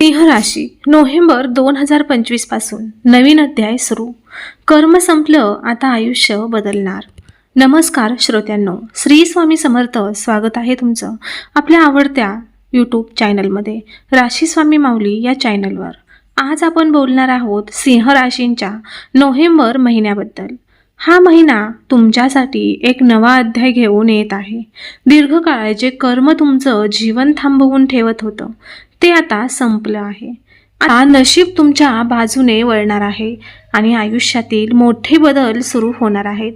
सिंह राशी नोव्हेंबर 2025 पासून नवीन अध्याय सुरू. कर्म संपलं, आता आयुष्य बदलणार. नमस्कार श्रोत्यांनो, श्री स्वामी समर्थ. स्वागत आहे तुमचं आपल्या आवडत्या यूट्यूब चॅनलमध्ये, राशी स्वामी माऊली या चॅनलवर. आज आपण बोलणार आहोत सिंह राशींच्या नोव्हेंबर महिन्याबद्दल. हा महिना तुमच्यासाठी एक नवा अध्याय घेऊन येत आहे. दीर्घकाळ जे कर्म तुमचं जीवन थांबवून ठेवत होतं ते आता संपलं आहे. आता नशीब तुमच्या बाजूने वळणार आहे आणि आयुष्यातील मोठे बदल सुरू होणार आहेत.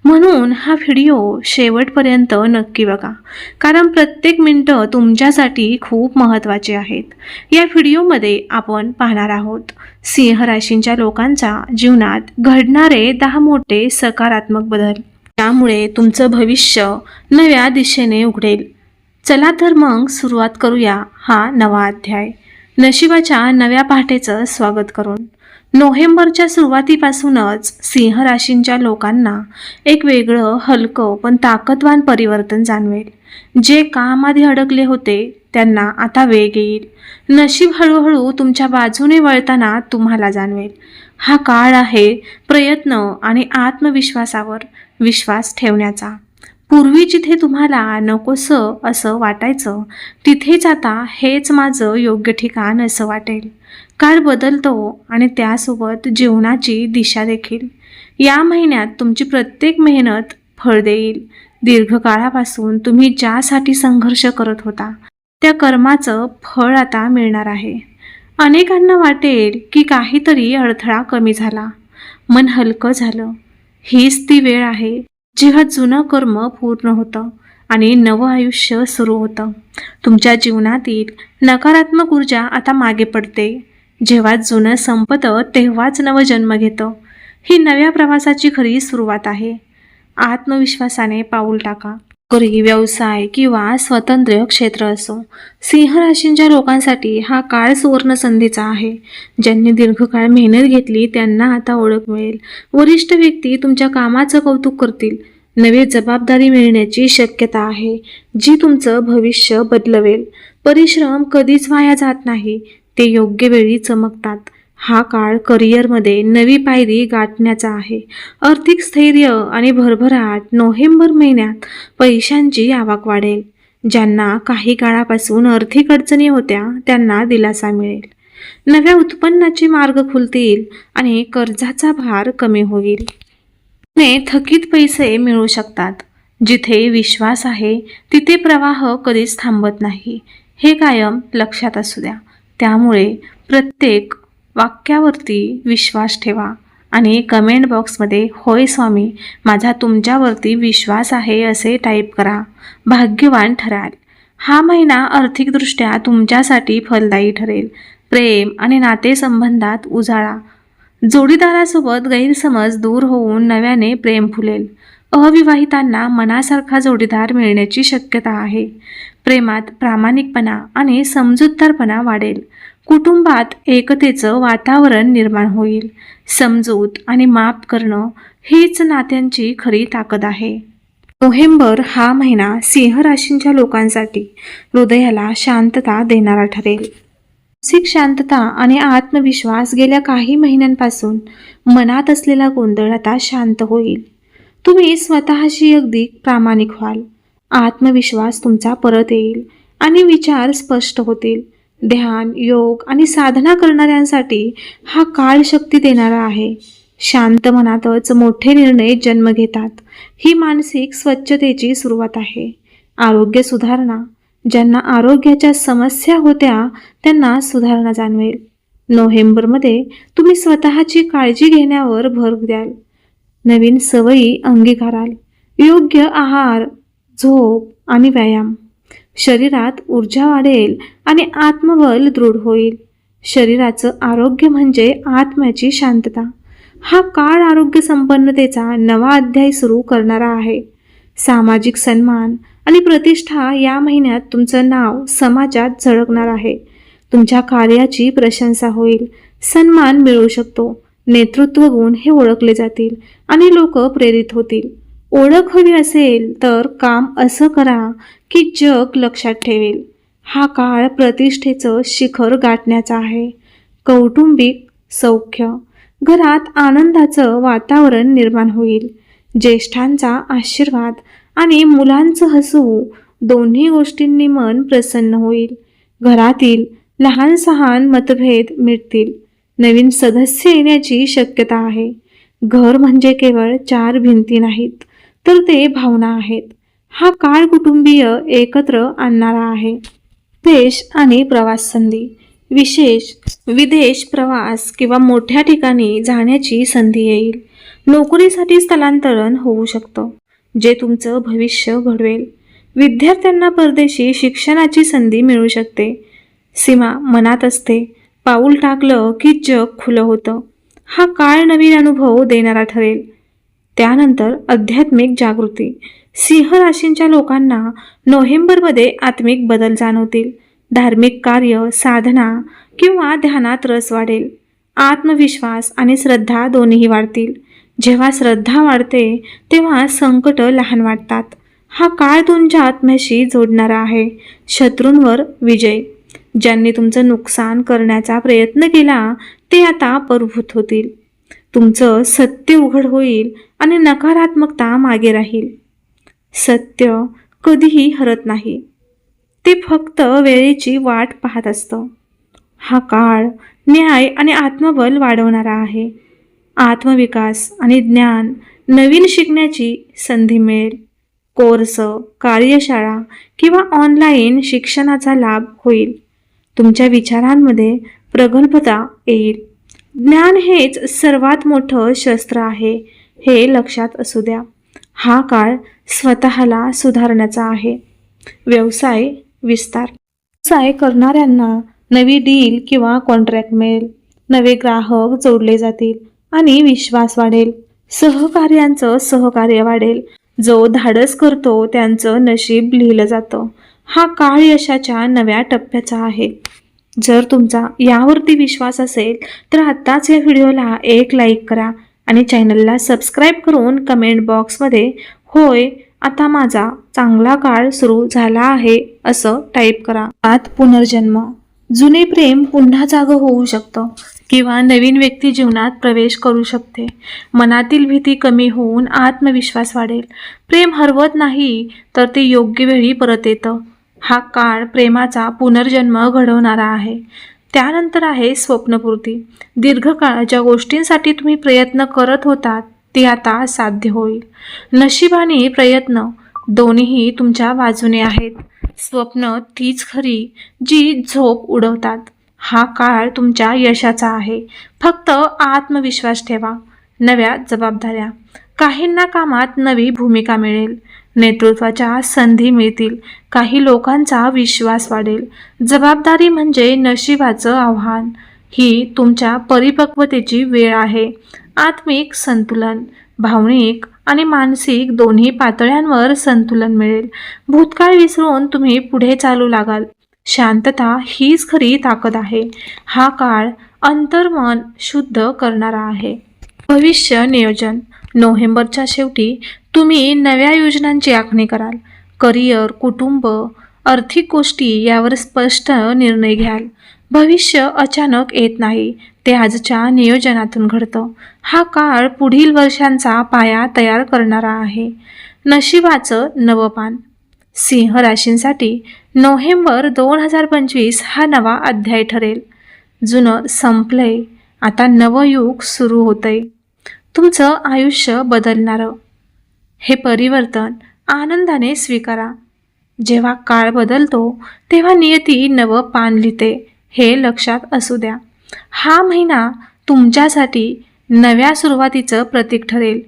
म्हणून हा व्हिडिओ शेवटपर्यंत नक्की बघा, कारण प्रत्येक मिनिटं तुमच्यासाठी खूप महत्त्वाचे आहेत. या व्हिडिओमध्ये आपण पाहणार आहोत सिंह राशींच्या लोकांच्या जीवनात घडणारे 10 मोठे सकारात्मक बदल. त्यामुळे तुमचं भविष्य नव्या दिशेने उघडेल. चला तर मग सुरुवात करूया हा नवा अध्याय. नशिबाच्या नव्या पहाटेचं स्वागत करून नोव्हेंबरच्या सुरुवातीपासूनच सिंह राशींच्या लोकांना एक वेगळं, हलकं पण ताकदवान परिवर्तन जाणवेल. जे कामाआधी अडकले होते त्यांना आता वेग येईल. नशीब हळूहळू तुमच्या बाजूने वळताना तुम्हाला जाणवेल. हा काळ आहे प्रयत्न आणि आत्मविश्वासावर विश्वास ठेवण्याचा. पूर्वी जिथे तुम्हाला नकोसं असं वाटायचं, तिथेच आता हेच माझं योग्य ठिकाण असं वाटेल. काळ बदलतो आणि त्यासोबत जीवनाची दिशा देखील. या महिन्यात तुमची प्रत्येक मेहनत फळ देईल. दीर्घकाळापासून तुम्ही ज्यासाठी संघर्ष करत होता त्या कर्माचं फळ आता मिळणार आहे. अनेकांना वाटेल की काहीतरी अडथळा कमी झाला, मन हलकं झालं. हीच ती वेळ आहे जेव्हा जुनं कर्म पूर्ण होतं आणि नवं आयुष्य सुरू होतं. तुमच्या जीवनातील नकारात्मक ऊर्जा आता मागे पडते. जेव्हा जुनं संपतं तेव्हाच नवं जन्म घेतं. ही नव्या प्रवासाची खरी सुरुवात आहे. आत्मविश्वासाने पाऊल टाका. नोकरी, व्यवसाय किंवा स्वतंत्र क्षेत्र असो, सिंह राशींच्या लोकांसाठी हा काळ सुवर्ण संधीचा आहे. ज्यांनी दीर्घकाळ मेहनत घेतली त्यांना आता ओळख मिळेल. वरिष्ठ व्यक्ती तुमच्या कामाचं कौतुक करतील. नवी जबाबदारी मिळण्याची शक्यता आहे जी तुमचं भविष्य बदलवेल. परिश्रम कधीच वाया जात नाही, ते योग्य वेळी चमकतात. हा काळ करिअरमध्ये नवी पायरी गाठण्याचा आहे. आर्थिक स्थैर्य आणि भरभराट. नोव्हेंबर महिन्यात पैशांची आवक वाढेल. ज्यांना काही काळापासून आर्थिक अडचणी होत्या त्यांना दिलासा मिळेल. नव्या उत्पन्नाचे मार्ग खुलतील आणि कर्जाचा भार कमी होईल. थकीत पैसे मिळू शकतात. जिथे विश्वास आहे तिथे प्रवाह कधीच थांबत नाही, हे कायम लक्षात असू द्या. त्यामुळे प्रत्येक वाक्यावरती विश्वास ठेवा आणि कमेंट बॉक्समध्ये होय स्वामी, माझा तुमच्यावरती विश्वास आहे असे टाईप करा. भाग्यवान ठराल. हा महिना आर्थिकदृष्ट्या तुमच्यासाठी फलदायी ठरेल. प्रेम आणि नातेसंबंधात उजाळा. जोडीदारासोबत गैरसमज दूर होऊन नव्याने प्रेम फुलेल. अविवाहितांना मनासारखा जोडीदार मिळण्याची शक्यता आहे. प्रेमात प्रामाणिकपणा आणि समजूतदारपणा वाढेल. कुटुंबात एकतेचं वातावरण निर्माण होईल. समजूत आणि माफ करणं हीच नात्यांची खरी ताकद आहे. नोव्हेंबर हा महिना सिंह राशींच्या लोकांसाठी हृदयाला शांतता देणारा ठरेल. मानसिक शांतता आणि आत्मविश्वास. गेल्या काही महिन्यांपासून मनात असलेला गोंधळ आता शांत होईल. तुम्ही स्वतःशी अगदी प्रामाणिक व्हाल. आत्मविश्वास तुमचा परत येईल आणि विचार स्पष्ट होतील. ध्यान, योग आणि साधना करणाऱ्यांसाठी हा काळ शक्ती देणारा आहे. शांत मनातच मोठे निर्णय जन्म घेतात. ही मानसिक स्वच्छतेची सुरुवात आहे. आरोग्य सुधारणा. ज्यांना आरोग्याच्या समस्या होत्या त्यांना सुधारणा जाणवेल. नोव्हेंबरमध्ये तुम्ही स्वतःची काळजी घेण्यावर भर द्याल. नवीन सवयी अंगीकाराल. योग्य आहार, झोप आणि व्यायाम. शरीरात ऊर्जा वाढेल आणि आत्मबल दृढ होईल. शरीराचं आरोग्य म्हणजे आत्म्याची शांतता. हा काळ आरोग्य संपन्नतेचा नवा अध्याय सुरू करणारा आहे. सामाजिक सन्मान आणि प्रतिष्ठा. या महिन्यात तुमचं नाव समाजात झळकणार आहे. तुमच्या कार्याची प्रशंसा होईल. सन्मान मिळू शकतो. नेतृत्व गुण हे ओळखले जातील आणि लोक प्रेरित होतील. ओळख हवी असेल तर काम असं करा की जग लक्षात ठेवेल. हा काळ प्रतिष्ठेचं शिखर गाठण्याचा आहे. कौटुंबिक सौख्य, घरात आनंदाचं वातावरण निर्माण होईल. ज्येष्ठांचा आशीर्वाद आणि मुलांचं हसू, दोन्ही गोष्टींनी मन प्रसन्न होईल. घरातील लहान सहान मतभेद मिटतील. नवीन सदस्य येण्याची शक्यता आहे. घर म्हणजे केवळ 4 भिंती नाहीत, तर ते भावना आहेत. हा काळ कुटुंबीय एकत्र आणणारा आहे. देश आणि प्रवास संधी, विशेष विदेश प्रवास किंवा मोठ्या ठिकाणी जाण्याची संधी येईल. नोकरीसाठी स्थलांतरण होऊ शकतं, जे तुमचं भविष्य घडवेल. विद्यार्थ्यांना परदेशी शिक्षणाची संधी मिळू शकते. सीमा मनात असते, पाऊल टाकलं की जग खुलं होतं. हा काळ नवीन अनुभव देणारा ठरेल. त्यानंतर आध्यात्मिक जागृती, सिंह राशींच्या लोकांना नोव्हेंबरमध्ये आत्मिक बदल जाणवतील. धार्मिक कार्य, साधना किंवा ध्यानात रस वाढेल. आत्मविश्वास आणि श्रद्धा दोन्हीही वाढतील. जेव्हा श्रद्धा वाढते तेव्हा संकट लहान वाटतात. हा काळ तुमच्या आत्म्याशी जोडणारा आहे. शत्रूंवर विजय, ज्यांनी तुमचं नुकसान करण्याचा प्रयत्न केला ते आता पराभूत होतील. तुमचं सत्य उघड होईल आणि नकारात्मकता मागे राहील. सत्य कधीही हरत नाही, ते फक्त वेळेची वाट पाहत असतं. हा काळ न्याय आणि आत्मबल वाढवणारा आहे. आत्मविकास आणि ज्ञान, नवीन शिकण्याची संधी मिळेल. कोर्स, कार्यशाळा किंवा ऑनलाईन शिक्षणाचा लाभ होईल. तुमच्या विचारांमध्ये प्रगल्भता येईल. ज्ञान हेच सर्वात मोठं शस्त्र आहे, हे लक्षात असू द्या. हा काळ स्वतःला सुधारण्याचा आहे. व्यवसाय विस्तार, व्यवसाय करणाऱ्यांना नवी डील किंवा कॉन्ट्रॅक्ट मिळेल. नवे ग्राहक जोडले जातील आणि विश्वास वाढेल. सहकार्यांचं सहकार्य वाढेल. जो धाडस करतो त्यांचं नशीब लिहिलं जातं. हा काळ यशाच्या नव्या टप्प्याचा आहे. जर तुमचा यावरती विश्वास असेल तर आत्ताच या व्हिडिओला एक लाईक करा आणि चॅनलला सबस्क्राईब करून कमेंट बॉक्समध्ये होय आता माझा चांगला काळ सुरू झाला आहे असं टाईप करा. आत पुनर्जन्म, जुने प्रेम पुन्हा जागं होऊ शकतं किंवा नवीन व्यक्ती जीवनात प्रवेश करू शकते. मनातील भीती कमी होऊन आत्मविश्वास वाढेल. प्रेम हरवत नाही, तर ते योग्य वेळी परत येतं. हा काळ प्रेमाचा पुनर्जन्म घडवणारा आहे. त्यानंतर आहे स्वप्नपूर्ती. दीर्घकाळ ज्या गोष्टींसाठी तुम्ही प्रयत्न करत होतात ते आता साध्य होईल. नशीब आणि प्रयत्न दोन्हीही तुमच्या बाजूने आहेत. स्वप्न तीच खरी जी झोप उडवतात. हा काळ तुमच्या यशाचा आहे. फक्त आत्मविश्वास ठेवा. नव्या जबाबदाऱ्या, काहींना कामात नवी भूमिका मिळेल. नेतृत्वाच्या संधी मिळतील. काही लोकांचा विश्वास वाढेल. जबाबदारी म्हणजे नशिबाचं आव्हान. ही तुमच्या परिपक्वतेची वेळ आहे. आत्मिक संतुलन, भावनिक आणि मानसिक दोन्ही पातळ्यांवर संतुलन मिळेल. भूतकाळ विसरून तुम्ही पुढे चालू लागाल. शांतता हीच खरी ताकद आहे. हा काळ अंतर्मन शुद्ध करणारा आहे. भविष्य नियोजन, नोव्हेंबरच्या शेवटी तुम्ही नव्या योजनांची आखणी कराल. करिअर, कुटुंब, आर्थिक गोष्टी यावर स्पष्ट निर्णय घ्याल. भविष्य अचानक येत नाही, ते आजच्या नियोजनातून घडतं. हा काळ पुढील वर्षांचा पाया तयार करणारा आहे. नशिबाचं नवं पान, सिंह राशींसाठी नोव्हेंबर 2025 हा नवा अध्याय ठरेल. जुनं संपलंय, आता नवं युग सुरू होतंय. तुमचं आयुष्य बदलणारं हे परिवर्तन आनंदाने स्वीकारा. जेव्हा काळ बदलतो तेव्हा नियती नवं पान लिहिते, हे लक्षात असू द्या. हा महिना तुमच्यासाठी नव्या सुरुवातीचं प्रतीक ठरेल.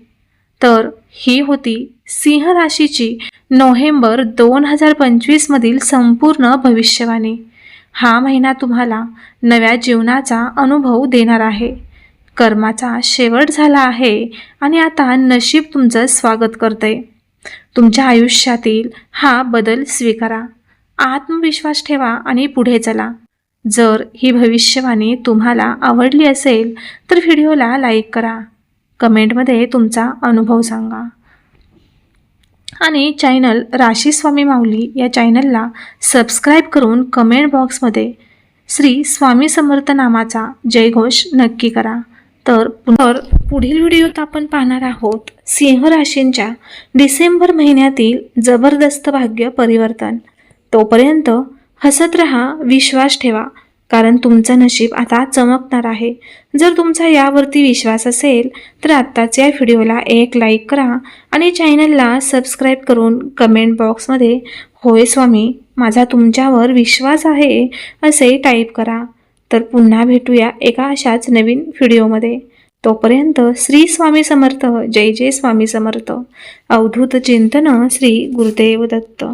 तर ही होती सिंह राशीची नोव्हेंबर 2025 मधील संपूर्ण भविष्यवाणी. हा महिना तुम्हाला नव्या जीवनाचा अनुभव देणार आहे. कर्माचा शेवट झाला आहे आणि आता नशीब तुमचं स्वागत करतंय. तुमच्या आयुष्यातील हा बदल स्वीकारा. आत्मविश्वास ठेवा आणि पुढे चला. जर ही भविष्यवाणी तुम्हाला आवडली असेल तर व्हिडिओला लाईक करा. कमेंटमध्ये तुमचा अनुभव सांगा. आणि चॅनल राशी स्वामी माऊली या चॅनलला सबस्क्राईब करून कमेंट बॉक्समध्ये श्री स्वामी समर्थ नामाचा जयघोष नक्की करा. तर पुढील व्हिडिओत आपण पाहणार आहोत सिंह राशींच्या डिसेंबर महिन्यातील जबरदस्त भाग्य परिवर्तन. तोपर्यंत हसत रहा, विश्वास ठेवा, कारण तुमचं नशीब आता चमकणार आहे. जर तुमचा यावरती विश्वास असेल तर आत्ताच या व्हिडिओला एक लाईक करा आणि चॅनलला सबस्क्राईब करून कमेंट बॉक्समध्ये होय स्वामी, माझा तुमच्यावर विश्वास आहे असे टाईप करा. तर पुन्हा भेटूया एका अशाच नवीन व्हिडिओमध्ये. तोपर्यंत श्री स्वामी समर्थ. जय जय स्वामी समर्थ. अवधूत चिंतन. श्री गुरुदेव दत्त.